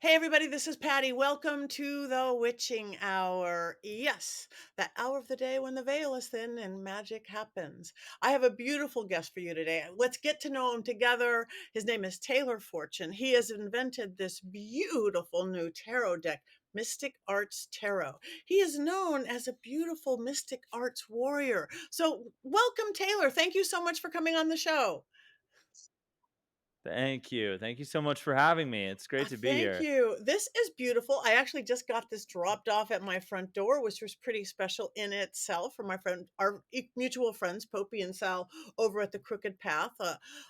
Hey everybody, this is Patty. Welcome to the witching hour. Yes, that hour of the day when the veil is thin and magic happens. I have a beautiful guest for you today. Let's get to know him together. His name is Taylor Fortune. He has invented this beautiful new tarot deck, Mystic Arts Tarot. He is known as a beautiful mystic arts warrior. So, welcome, Taylor. Thank you so much for coming on the show. Thank you. Thank you so much for having me. It's great to be Thank here. you. This is beautiful. I actually just got this dropped off at my front door, which was pretty special in itself from my friend, our mutual friends, Popey and Sal, over at the Crooked Path,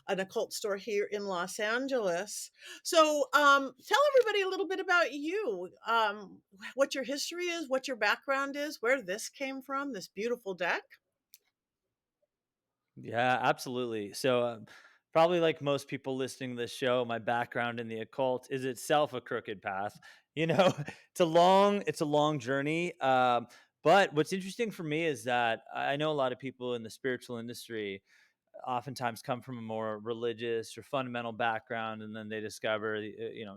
an occult store here in Los Angeles. So, tell everybody a little bit about you. What your history is, what your background is, where this came from, this beautiful deck. Yeah, absolutely. Probably like most people listening to this show, my background in the occult is itself a crooked path. You know, it's a long journey. But what's interesting for me is that I know a lot of people in the spiritual industry oftentimes come from a more religious or fundamental background, and then they discover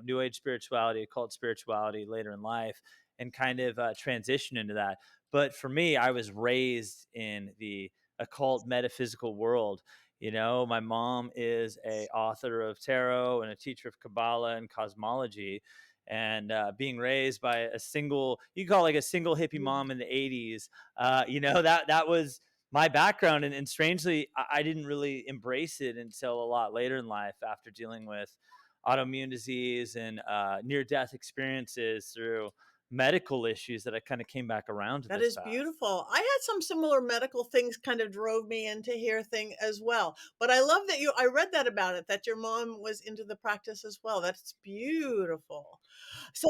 new age spirituality, occult spirituality later in life, and kind of transition into that. But for me, I was raised in the occult metaphysical world. My mom is a author of tarot and a teacher of Kabbalah and cosmology, and being raised by a single, you call like a single hippie mom in the 80s. That was my background, and strangely, I didn't really embrace it until a lot later in life, after dealing with autoimmune disease and near death experiences through medical issues, that I kind of came back around to That this is path. beautiful. I had some similar medical things kind of drove me into here thing as well. But I love that I read that about it, that your mom was into the practice as well. That's beautiful. So,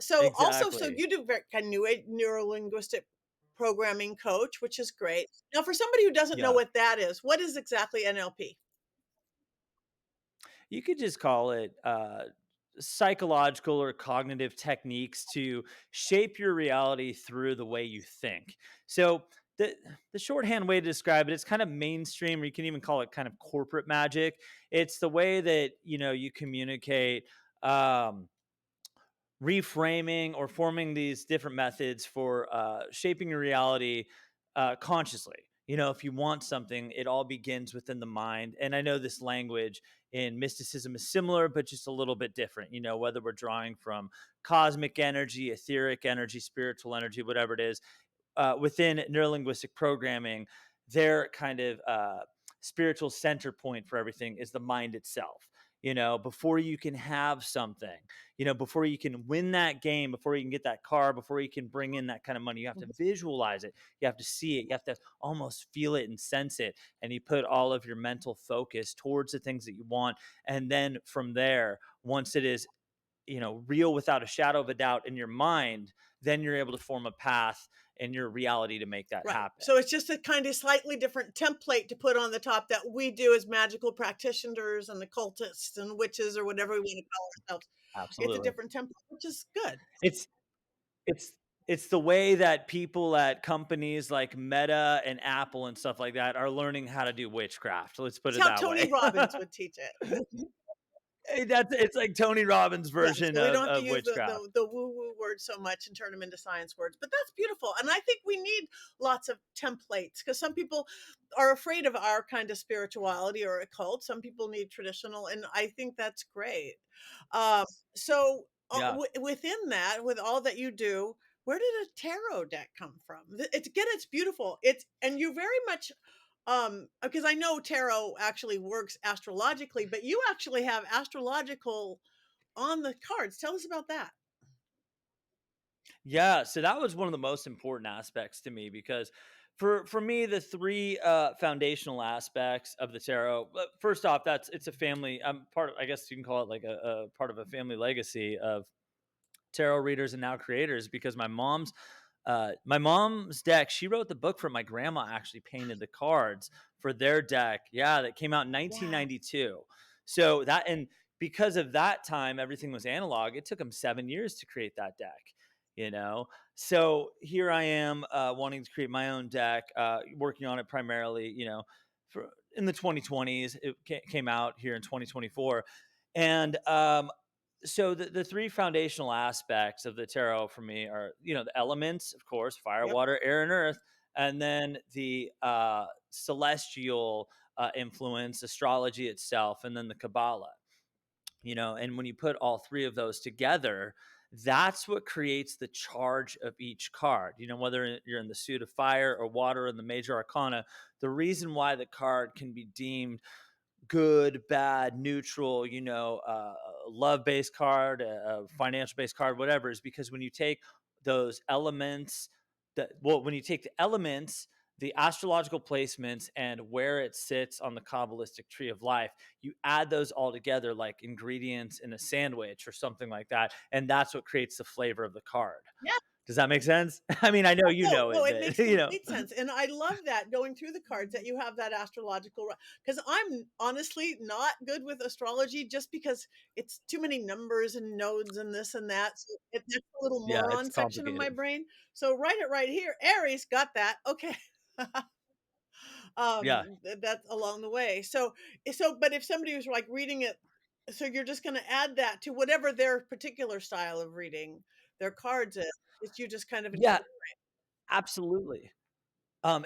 so Exactly. you do very kind of new age neuro-linguistic programming coach, which is great. Now, for somebody who doesn't know Yeah. what that is, what is exactly NLP? You could just call it psychological or cognitive techniques to shape your reality through the way you think. So the the shorthand way to describe it, it's kind of mainstream, or you can even call it kind of corporate magic. It's the way that you communicate. Reframing or forming these different methods for shaping your reality consciously. If you want something, it all begins within the mind. And I know this language in mysticism is similar, but just a little bit different. Whether we're drawing from cosmic energy, etheric energy, spiritual energy, whatever it is, within neurolinguistic programming, their kind of spiritual center point for everything is the mind itself. Before you can have something, before you can win that game, before you can get that car, before you can bring in that kind of money, you have to Mhm. visualize it. You have to see it. You have to almost feel it and sense it. And you put all of your mental focus towards the things that you want. And then from there, once it is real without a shadow of a doubt in your mind, then you're able to form a path in your reality to make that Right. happen. So it's just a kind of slightly different template to put on the top that we do as magical practitioners and occultists and witches or whatever we want to call ourselves. It's a Absolutely. different template, which is good. It's it's it's the way that people at companies like Meta and Apple and stuff like that are learning how to do witchcraft. Let's put It's it how that Tony way. Robbins would teach it. It's like Tony Robbins' Yeah, version so we don't have to of use the witchcraft. the woo-woo words so much and turn them into science words, but that's beautiful, and I think we need lots of templates because some people are afraid of our kind of spirituality or occult. Some people need traditional, and I think that's great. Um, so, Yeah. within that, with all that you do, where did a tarot deck come from? It's again, it's beautiful. It's and you very much because I know tarot actually works astrologically, but you actually have astrological on the cards. Tell us about that. Yeah, so that was one of the most important aspects to me, because for me, the three foundational aspects of the tarot. First off, it's a family. I'm part of. I guess you can call it like a part of a family legacy of tarot readers and now creators, because my mom's deck, she wrote the book for my grandma, actually painted the cards for their deck. Yeah, that came out in Wow. 1992. So that, and because of that time everything was analog, it took them 7 years to create that deck. you know so here I am, wanting to create my own deck, working on it primarily, for in the 2020s. It came out here in 2024. And So the three foundational aspects of the tarot for me are, the elements, of course, fire, Yep. water, air, and earth, and then the celestial influence, astrology itself, and then the Kabbalah. And when you put all three of those together, that's what creates the charge of each card. Whether you're in the suit of fire or water in the major arcana, the reason why the card can be deemed good, bad, neutral, a love based card, a financial based card, whatever, is because when you take those elements, when you take the elements, the astrological placements, and where it sits on the Kabbalistic tree of life, you add those all together like ingredients in a sandwich or something like that. And that's what creates the flavor of the card. Yeah. Does that make sense? I mean, I know you No, know no, it, it but makes complete sense, and I love that going through the cards that you have that astrological, because I'm honestly not good with astrology just because it's too many numbers and nodes and this and that, so that's a little yeah, it's moron section of my complicated. brain. So write it right here, Aries, got that, okay. Yeah. That's along the way. But if somebody was, like, reading it, so you're just gonna add that to whatever their particular style of reading their cards is, it's you just kind of Yeah, absolutely. I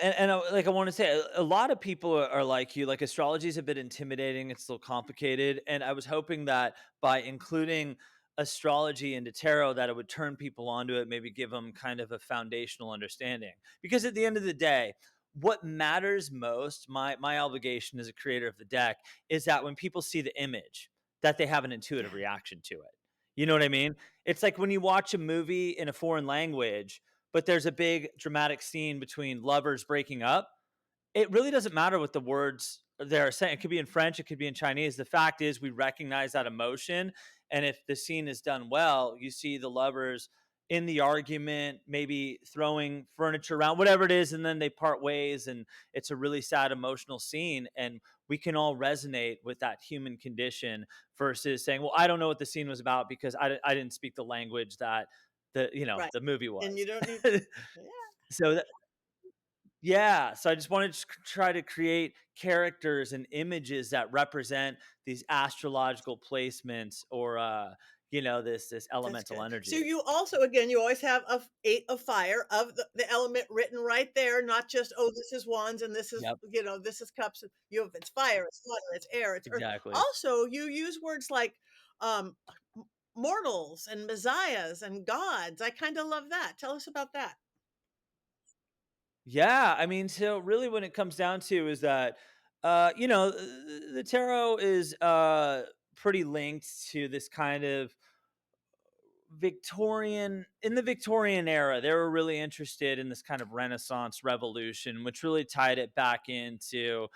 want to say a lot of people are like you. Like astrology is a bit intimidating. It's a little complicated, and I was hoping that by including astrology into tarot, that it would turn people onto it, maybe give them kind of a foundational understanding. Because at the end of the day, what matters most, my obligation as a creator of the deck, is that when people see the image, that they have an intuitive reaction to it. You know what I mean? It's like when you watch a movie in a foreign language but there's a big dramatic scene between lovers breaking up. It really doesn't matter what the words they're saying. It could be in French, it could be in Chinese. The fact is, we recognize that emotion. And if the scene is done well, you see the lovers in the argument, maybe throwing furniture around, whatever it is, and then they part ways. And it's a really sad, emotional scene. And we can all resonate with that human condition versus saying, well, I don't know what the scene was about because I didn't speak the language that right, the movie and you was. don't need yeah. So yeah, so I just wanted to try to create characters and images that represent these astrological placements or this That's elemental good. So energy. you also, again, you always have a 8 of fire of the element written right there, not just, "Oh, this is wands and this is, Yep, this is cups." You have it's fire, it's water, it's air, it's earth. exactly. Also, you use words like, um, m mortals and messiahs and gods. I kinda love that. Tell us about that. Yeah, I mean, so really what it comes down to is that the tarot is pretty linked to this kind of in the Victorian era. They were really interested in this kind of Renaissance revolution, which really tied it back into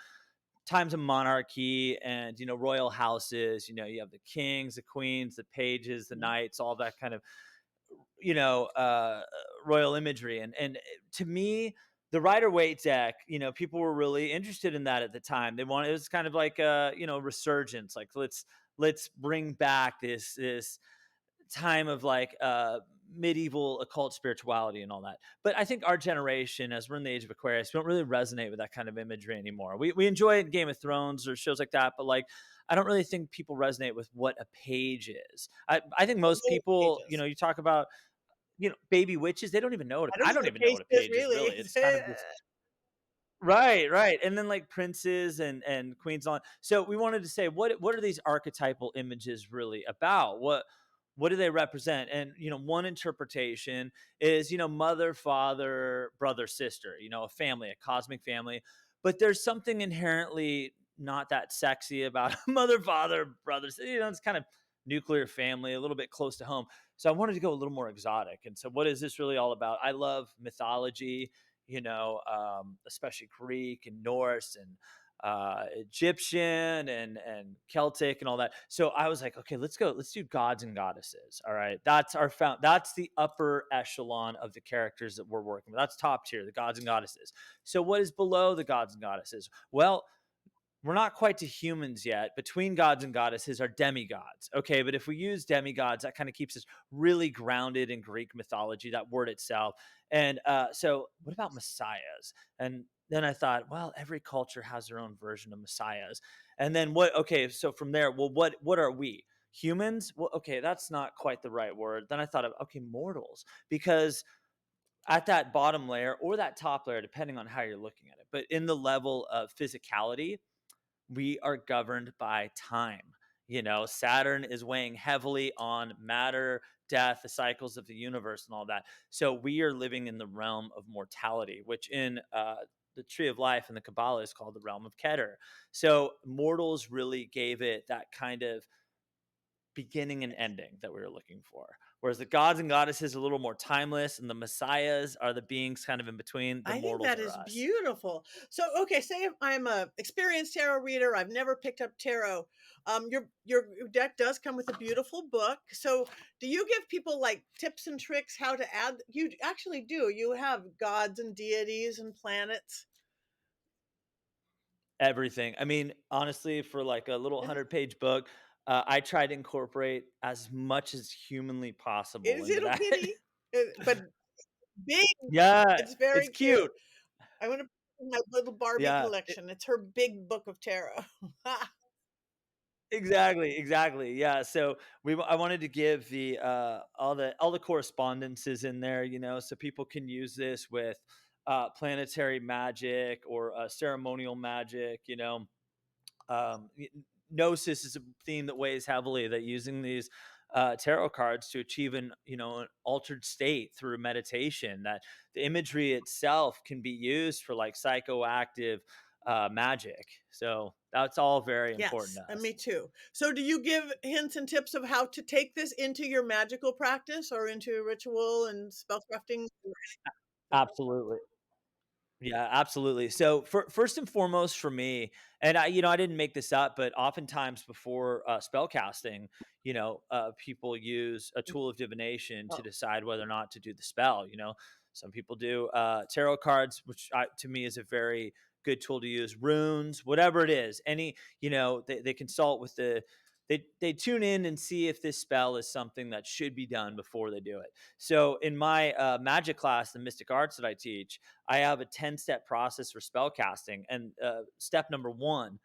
times of monarchy and royal houses. You have the kings, the queens, the pages, the Mhm. knights, all that kind of you know uh royal imagery. And to me, the Rider Waite deck, people were really interested in that at the time. It was kind of like a resurgence, like let's bring back this time of like medieval occult spirituality and all that. But I think our generation, as we're in the age of Aquarius, we don't really resonate with that kind of imagery anymore. We enjoy it in Game of Thrones or shows like that, but like I don't really think people resonate with what a page is. I think most Remote people, pages. you talk about, baby witches, they don't even know I don't I know don't what a even know page what a is page is really. really. It's kind of this. Right, right. And then like princes and queens on. So we wanted to say what are these archetypal images really about? What do they represent? And one interpretation is, mother, father, brother, sister, a family, a cosmic family. But there's something inherently not that sexy about mother, father, brothers. It's kind of nuclear family, a little bit close to home. So I wanted to go a little more exotic. And so what is this really all about? I love mythology, especially Greek and Norse and Egyptian and Celtic and all that. So I was like, okay, let's do gods and goddesses. All right, that's the upper echelon of the characters that we're working with. That's top tier, the gods and goddesses. So what is below the gods and goddesses? Well, we're not quite to humans yet. Between gods and goddesses are demigods. Okay, but if we use demigods, that kind of keeps us really grounded in Greek mythology, that word itself. And so, what about messiahs? And then I thought, well, every culture has their own version of messiahs. And then what? Okay, so from there, well, what are we? humans, well, okay, that's not quite the right word. Then I thought of, okay, mortals, because at that bottom layer or that top layer, depending on how you're looking at it, but in the level of physicality, we are governed by time. Saturn is weighing heavily on matter, death, the cycles of the universe, and all that. So we are living in the realm of mortality, which in the tree of life in the Kabbalah is called the realm of Keter. So mortals really gave it that kind of beginning and ending that we were looking for. Whereas the gods and goddesses are a little more timeless, and the messiahs are the beings kind of in between. The I think mortals that are is us. beautiful. So, okay, say if I'm a experienced tarot reader, I've never picked up tarot. Your deck does come with a beautiful book. So, do you give people like tips and tricks how to add? You actually do. You have gods and deities and planets. Everything. I mean, honestly, for like a little 100-page book, I try to incorporate as much as humanly possible Is into it a that. kitty? But big. Yeah, It's it's very cute. cute. I want to put it in my little Barbie Yeah, collection. It's her big book of tarot. exactly, exactly. Yeah, so I wanted to give the all the correspondences in there, so people can use this with planetary magic or ceremonial magic. Y- Gnosis is a theme that weighs heavily, that using these tarot cards to achieve an altered state through meditation, that the imagery itself can be used for like psychoactive magic. So that's all very important Yes, to and us. me too. So do you give hints and tips of how to take this into your magical practice or into ritual and spellcrafting? Absolutely. Yeah, absolutely. So first and foremost for me, and I didn't make this up, but oftentimes before spell casting, people use a tool of divination to Oh, decide whether or not to do the spell. Some people do tarot cards, which to me is a very good tool to use. Runes, whatever it is, they consult with they tune in and see if this spell is something that should be done before they do it. So in my magic class, the mystic arts that I teach, I have a 10-step process for spell casting. And step number one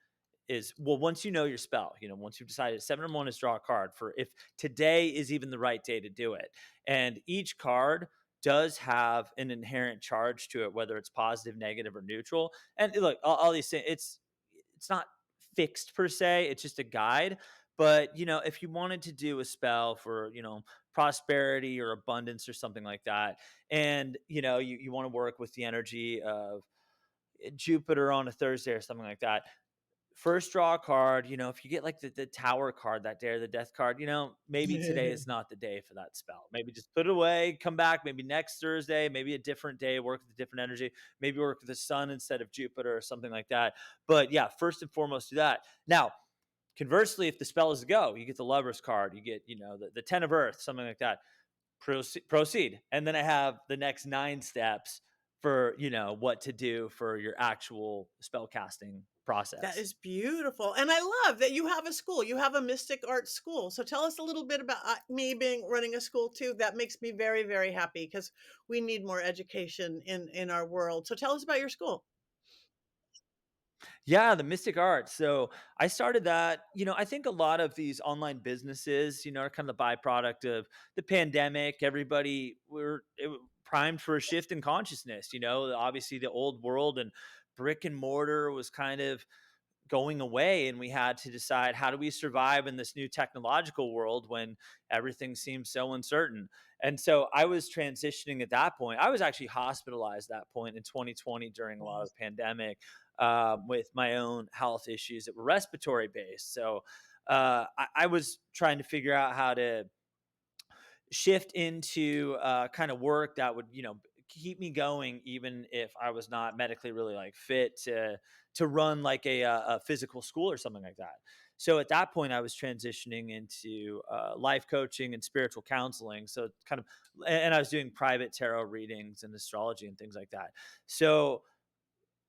is, well, once you know your spell, once you've decided, step number one is draw a card for if today is even the right day to do it. And each card does have an inherent charge to it, whether it's positive, negative, or neutral. And look, all these things, it's not fixed per se, it's just a guide. But if you wanted to do a spell for prosperity or abundance or something like that, and you want to work with the energy of Jupiter on a Thursday or something like that, first draw a card. If you get like the tower card that day or the death card, maybe today is not the day for that spell. Maybe just put it away, come back maybe next Thursday, maybe a different day, work with a different energy, maybe work with the sun instead of Jupiter or something like that. But yeah, first and foremost, do that. Now, conversely, if the spell is a go, you get the lover's card, you get, the 10 of earth, something like that. Proceed. And then I have the next 9 steps for, what to do for your actual spell casting that process. is beautiful. And I love that you have a school. You have a mystic art school. So tell us a little bit about me being running a school too. That makes me very, very happy because we need more education in our world. So tell us about your school. Yeah, the mystic arts. So I started that. I think a lot of these online businesses, are kind of the byproduct of the pandemic. Everybody primed for a shift in consciousness. Obviously the old world and brick and mortar was kind of going away, and we had to decide, how do we survive in this new technological world when everything seems so uncertain. And so I was transitioning at that point. I was actually hospitalized at that point in 2020 during a lot of the pandemic, with my own health issues that were respiratory based. So I was trying to figure out how to shift into kind of work that would keep me going, even if I was not medically really like fit to run like a physical school or something like that. So at that point I was transitioning into life coaching and spiritual counseling. So kind of, and I was doing private tarot readings and astrology and things like that. So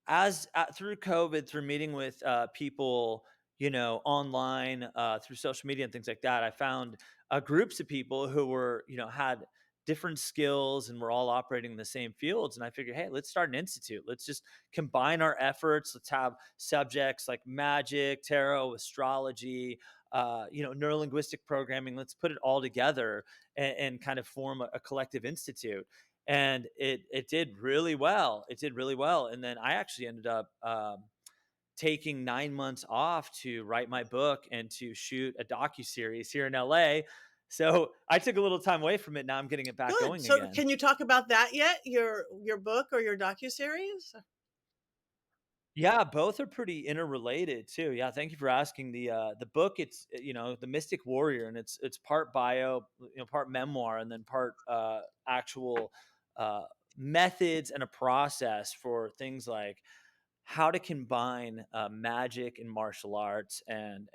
as through COVID, through meeting with people, online, through social media and things like that, I found groups of people who were, had different skills and we're all operating in the same fields. And I figured, hey, let's start an institute. Let's just combine our efforts. Let's have subjects like magic, tarot, astrology, neuro-linguistic programming. Let's put it all together and kind of form a collective institute. And it did really well. It did really well. And then I actually ended up taking 9 months off to write my book and to shoot a docuseries here in LA. So I took a little time away from it. Now I'm getting it back Good. going So again. can you talk about that yet? Your book or your docuseries? Yeah, both are pretty interrelated too. Yeah, thank you for asking. The book, it's the Mystic Warrior, and it's part bio, part memoir, and then part actual uh, methods and a process for things like how to combine magic and martial arts and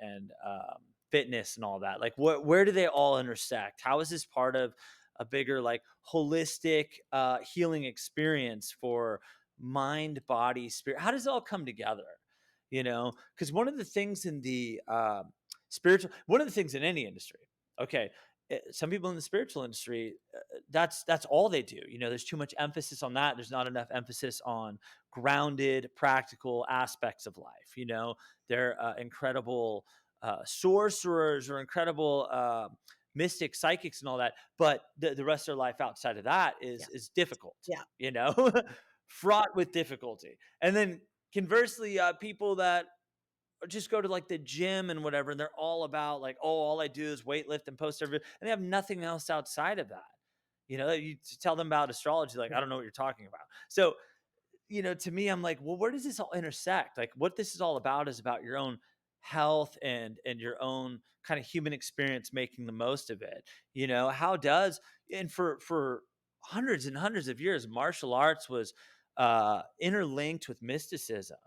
fitness and all that. Like, where do they all intersect? How is this part of a bigger, like, holistic healing experience for mind, body, spirit? How does it all come together? Because one of the things in the one of the things in any industry, okay, some people in the spiritual industry, that's all they do. There's too much emphasis on that. There's not enough emphasis on grounded, practical aspects of life. They're incredible sorcerers or incredible mystics, psychics, and all that. But the rest of their life outside of that is Yeah. is difficult. Yeah. You know, fraught with difficulty. And then conversely, people that just go to like the gym and whatever, and they're all about like, oh, all I do is weight lift and post every, and they have nothing else outside of that. You tell them about astrology, like, I Right. don't know what you're talking about. So to me, I'm like, well, where does this all intersect? Like, what this is all about is about your own health and your own kind of human experience, making the most of it. How does and for hundreds and hundreds of years, martial arts was interlinked with mysticism.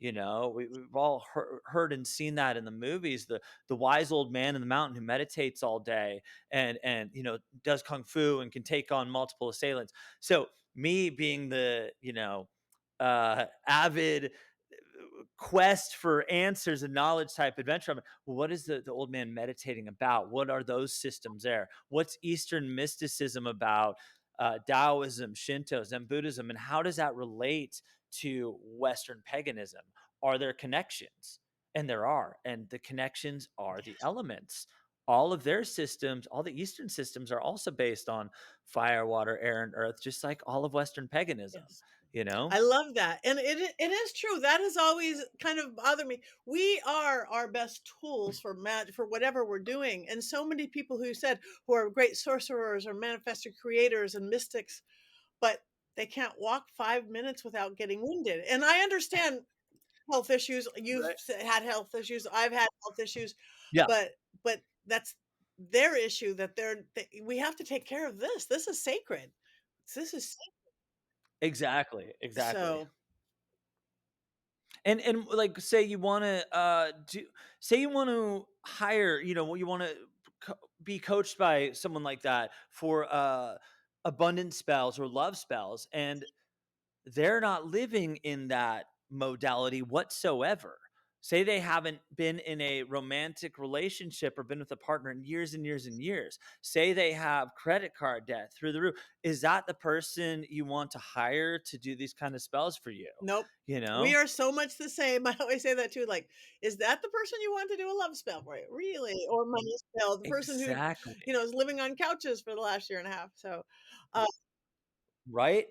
We've all heard and seen that in the movies. The wise old man in the mountain who meditates all day and does kung fu and can take on multiple assailants. So me being the avid quest for answers and knowledge type adventure. I'm like, well, what is the old man meditating about? What are those systems there? What's Eastern mysticism about? Taoism, Shinto, Zen Buddhism, and how does that relate to Western paganism? Are there connections? And there are. And the connections are the Yes. elements. All of their systems, all the Eastern systems are also based on fire, water, air, and earth, just like all of Western paganism, Yes. you know? I love that. And it is true. That has always kind of bothered me. We are our best tools for for whatever we're doing. And so many people who are great sorcerers or manifested creators and mystics, but they can't walk 5 minutes without getting winded. And I understand health issues. You've Right. had health issues. I've had health issues, Yeah, but that's their issue that we have to take care of this. This is sacred. This is exactly, exactly. so And like, say you want to do say you want to hire, you want to be coached by someone like that for abundant spells or love spells, and they're not living in that modality whatsoever. Say they haven't been in a romantic relationship or been with a partner in years and years and years. Say they have credit card debt through the roof. Is that the person you want to hire to do these kind of spells for you? Nope. You We know? are so much the same. I always say that too, like, "Is that the person you want to do a love spell for you? Really? Or money spell? The person who, Exactly. is living on couches for the last year and a half." So, uh Right?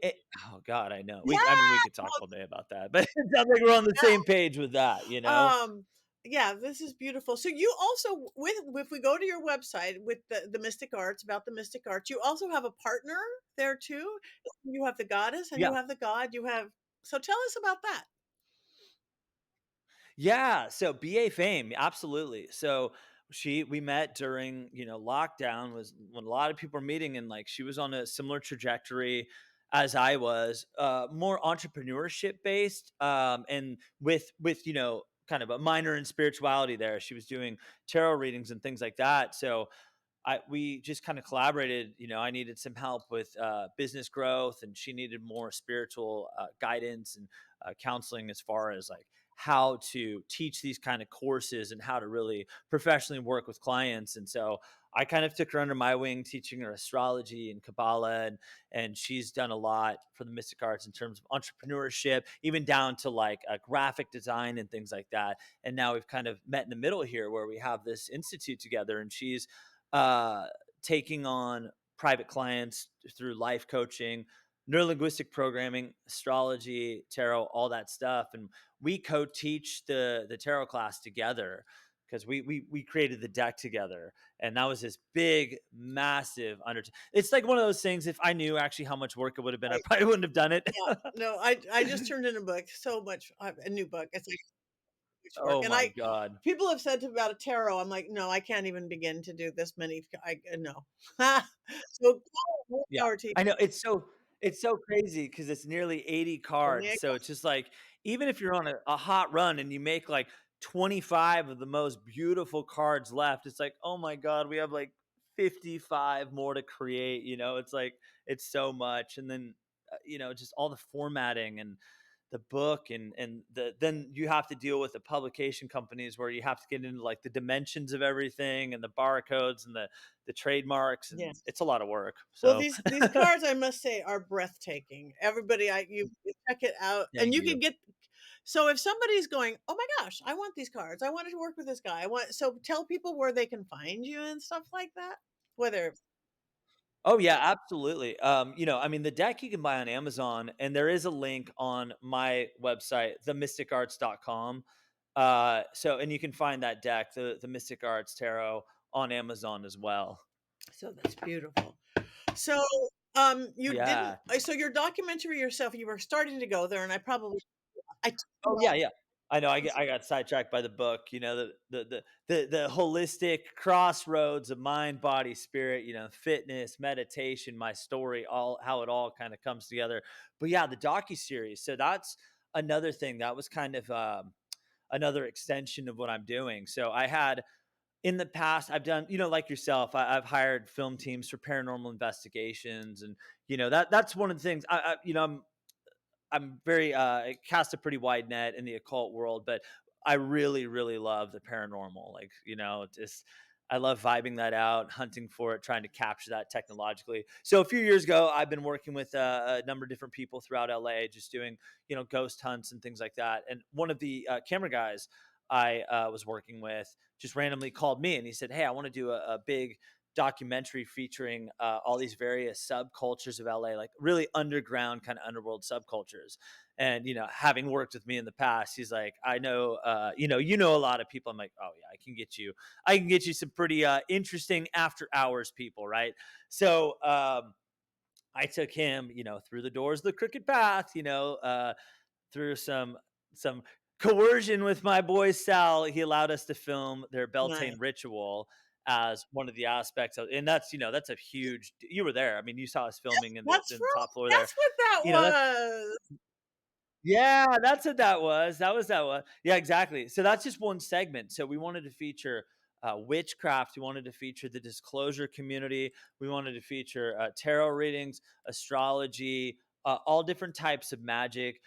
Oh god, I know. I mean, we yeah! could talk all day about that, but it sounds like we're on the same page with that? Yeah, this is beautiful. So you also with if we go to your website with the mystic arts, about the mystic arts, you also have a partner there too? You have the goddess and Yeah. you have the god, you have so tell us about that. Yeah, so BA fame, absolutely. So we met during, lockdown was when a lot of people were meeting, and like she was on a similar trajectory as I was, more entrepreneurship based, and with kind of a minor in spirituality there. She was doing tarot readings and things like that. So we just kind of collaborated. I needed some help with business growth, and she needed more spiritual guidance and counseling as far as like how to teach these kind of courses and how to really professionally work with clients. And so I kind of took her under my wing, teaching her astrology and Kabbalah, and she's done a lot for the mystic arts in terms of entrepreneurship, even down to like graphic design and things like that. And now we've kind of met in the middle here, where we have this institute together, and she's uh, taking on private clients through life coaching, neuro-linguistic programming, astrology, tarot, all that stuff. And we co-teach the tarot class together because we created the deck together, and that was this big, massive undertaking. It's like one of those things. If I knew actually how much work it would have been, I Right. probably wouldn't have done it. Yeah. No, I just turned in a book. So much a new book. It's like much work. Oh And my god. people have said about a tarot, I'm like, no, I can't even begin to do this many. No. So more Yeah, power to you. I know, it's so crazy because it's nearly 80 Only cards, I so it's just like, even if you're on a hot run and you make, like, 25 of the most beautiful cards left, it's like, "Oh my god, we have, like, 55 more to create," It's like, it's so much, and then, just all the formatting and the book, and then you have to deal with the publication companies where you have to get into, like, the dimensions of everything and the barcodes and the trademarks, Yeah. and it's a lot of work, Well, so these cards, I must say, are breathtaking. Everybody, you check it out, and thank you you. can get. So if somebody's going, "Oh my gosh, I want these cards. I wanted to work with this guy. I want." So tell people where they can find you and stuff like that. Whether Oh, yeah, absolutely. I mean, the deck you can buy on Amazon, and there is a link on my website, themysticarts.com. And you can find that deck, the Mystic Arts Tarot, on Amazon as well. so that's beautiful. So you didn't. Yeah. So your documentary yourself, you were starting to go there, and I took you Oh, yeah, off. yeah. I know, I got sidetracked by the book, the holistic crossroads of mind, body, spirit, fitness, meditation, my story, all how it all kinda comes together. But yeah, the docuseries, so that's another thing that was kind of, another extension of what I'm doing. So I had in the past, I've done, like yourself, I've hired film teams for paranormal investigations, and that's one of the things I'm very I cast a pretty wide net in the occult world, but I really, really love the paranormal. Like, just I love vibing that out, hunting for it, trying to capture that technologically. So a few years ago, I've been working with a number of different people throughout LA, just doing ghost hunts and things like that. And one of the camera guys I was working with just randomly called me, and he said, "Hey, I want to do a big documentary featuring all these various subcultures of LA, like really underground kind of underworld subcultures." And having worked with me in the past, he's like, "I know, you know a lot of people." I'm like, "Oh yeah, I can get you some pretty interesting after hours people, right?" So I took him, through the doors of the crooked path, through some coercion with my boy Sal. He allowed us to film their Beltane Nice. ritual as one of the aspects of, and that's a huge. You were there. I mean, you saw us filming That's in the top floor there. that's what that That's was. yeah, that's what that was. That was. Yeah, exactly. So that's just one segment. So we wanted to feature witchcraft. We wanted to feature the disclosure community. We wanted to feature tarot readings, astrology, all different types of magic,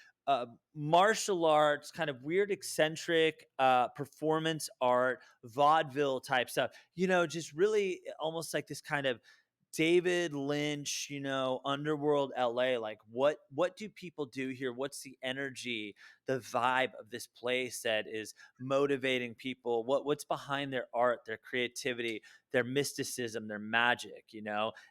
martial arts, kind of weird, eccentric performance art, vaudeville type stuff. Just really almost like this kind of David Lynch, underworld LA, like what do people do here? What's the energy, the vibe of this place that is motivating people? What's behind their art, their creativity, their mysticism, their magic,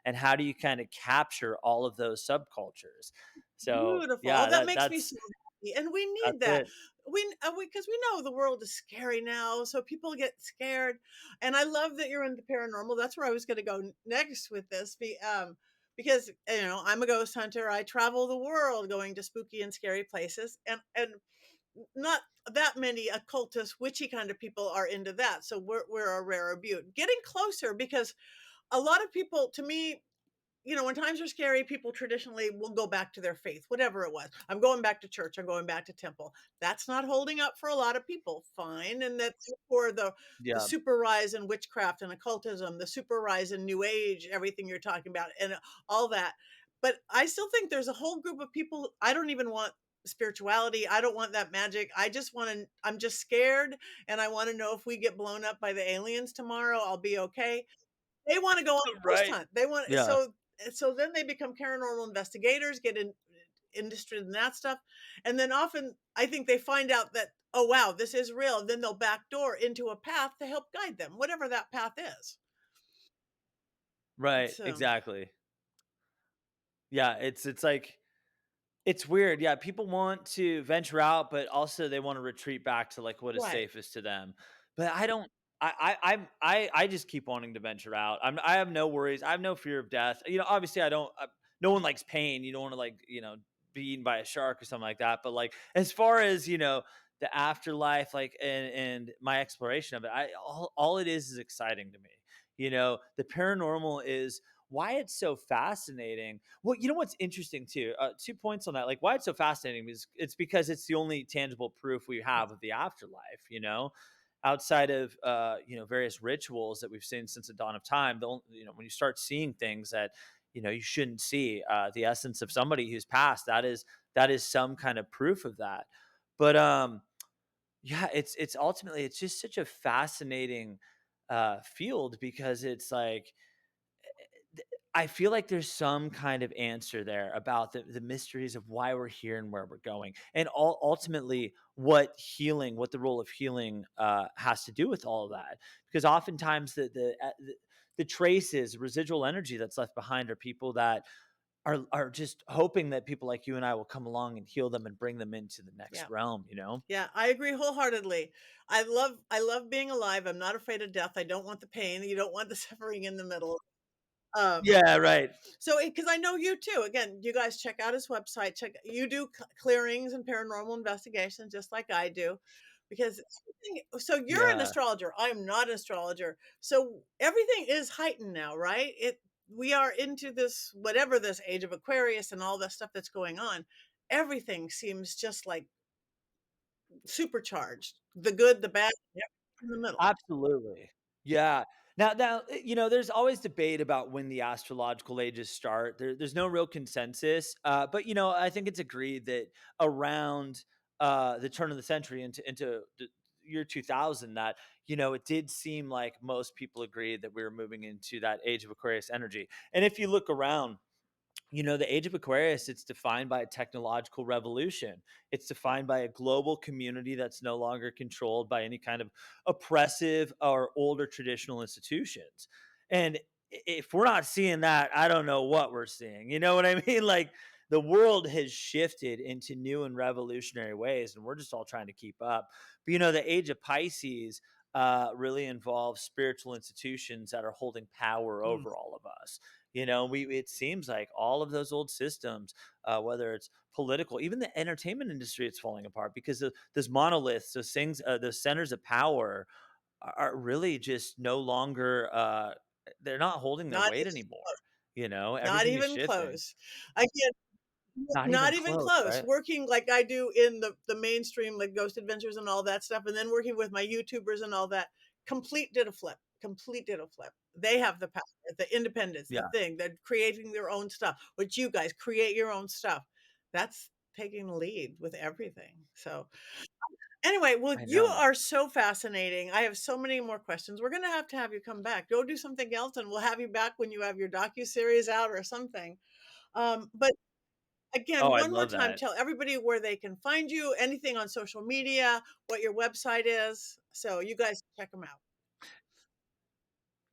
And how do you kind of capture all of those subcultures? So, Beautiful. Oh, yeah, that that makes me that's so happy, and we need that's that. it. We because we know the world is scary now, so people get scared, and I love that you're into paranormal. That's where I was gonna go next with this, because, I'm a ghost hunter. I travel the world going to spooky and scary places, and not that many occultist, witchy kind of people are into that, so we're a rare beaut. Getting closer because a lot of people, to me, when times are scary, people traditionally will go back to their faith, whatever it was. I'm going back to church. I'm going back to temple. That's not holding up for a lot of people. Fine, and that's for the Yeah. super rise in witchcraft and occultism, the super rise in New Age, everything you're talking about, and all that. But I still think there's a whole group of people. I don't even want spirituality. I don't want that magic. I just want to. I'm just scared, and I want to know if we get blown up by the aliens tomorrow, I'll be okay. They wanna go on a ghost Right. hunt. They want Yeah. so then they become paranormal investigators, get interested in that stuff, and then often, I think they find out that, "Oh, wow, this is real," then they'll backdoor into a path to help guide them, whatever that path is. Right, So exactly. Yeah, it's like it's weird. Yeah, people want to venture out, but also they want to retreat back to like what is right. safest to them. But I don't. I just keep wanting to venture out. I have no worries. I have no fear of death. Obviously, I don't. No one likes pain. You don't want to like be eaten by a shark or something like that. But like as far as the afterlife, like and my exploration of it, all it is exciting to me. The paranormal is why it's so fascinating. Well, you know what's interesting too? 2 points on that. Like why it's so fascinating is it's because it's the only tangible proof we have of the afterlife. Outside of various rituals that we've seen since the dawn of time. When you start seeing things that you shouldn't see, the essence of somebody who's passed, that is some kind of proof of that. But yeah, it's ultimately it's just such a fascinating field because it's like I feel like there's some kind of answer there about the mysteries of why we're here and where we're going, and ultimately what the role of healing has to do with all of that. Because oftentimes the traces, residual energy that's left behind are people that are just hoping that people like you and I will come along and heal them and bring them into the next Yeah. realm. You know? Yeah, I agree wholeheartedly. I love being alive. I'm not afraid of death. I don't want the pain. You don't want the suffering in the middle. Um, Yeah. Right. so because I know you too. Again, you guys check out his website. Check you do clearings and paranormal investigations just like I do. Because so you're an Yeah. astrologer. I'm not an astrologer. So everything is heightened now, right? We are into this whatever this age of Aquarius and all the stuff that's going on. Everything seems just like supercharged. The good, the bad, and everything in the middle. Absolutely. Yeah. Now, there's always debate about when the astrological ages start. There's no real consensus, but I think it's agreed that around the turn of the century into the year 2000, that it did seem like most people agreed that we were moving into that age of Aquarius energy. And if you look around, the age of Aquarius, it's defined by a technological revolution. It's defined by a global community that's no longer controlled by any kind of oppressive or older traditional institutions. And if we're not seeing that, I don't know what we're seeing. You know what I mean? Like the world has shifted into new and revolutionary ways, and we're just all trying to keep up. But the age of Pisces really involves spiritual institutions that are holding power Mm, over all of us. We it seems like all of those old systems, whether it's political, even the entertainment industry, it's falling apart because of those monoliths, those things, those centers of power are really just no longer. They're not holding their not weight even anymore. not Everything is even shifting. close. Again, Not even not even close, close. right? Working like I do in the mainstream, like Ghost Adventures and all that stuff, and then working with my YouTubers and all that, complete did a flip. Complete did a flip. They have the power, the independence, the Yeah, thing. They're creating their own stuff. Which you guys create your own stuff. That's taking the lead with everything. So anyway, well, I you know. are so fascinating. I have so many more questions. We're gonna have you come back. Go do something else, and we'll have you back when you have your docuseries out or something. But again, Oh, I'd one more love time, that. tell everybody where they can find you, anything on social media, what your website is, so you guys check them out.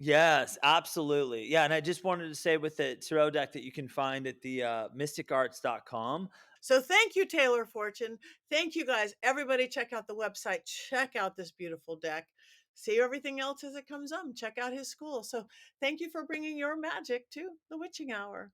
Yes, absolutely. Yeah, and I just wanted to say with the tarot deck that you can find at the mysticarts.com. So thank you, Taylor Fortune. Thank you, guys. Everybody check out the website. Check out this beautiful deck. See everything else as it comes up. Check out his school. So thank you for bringing your magic to the witching hour.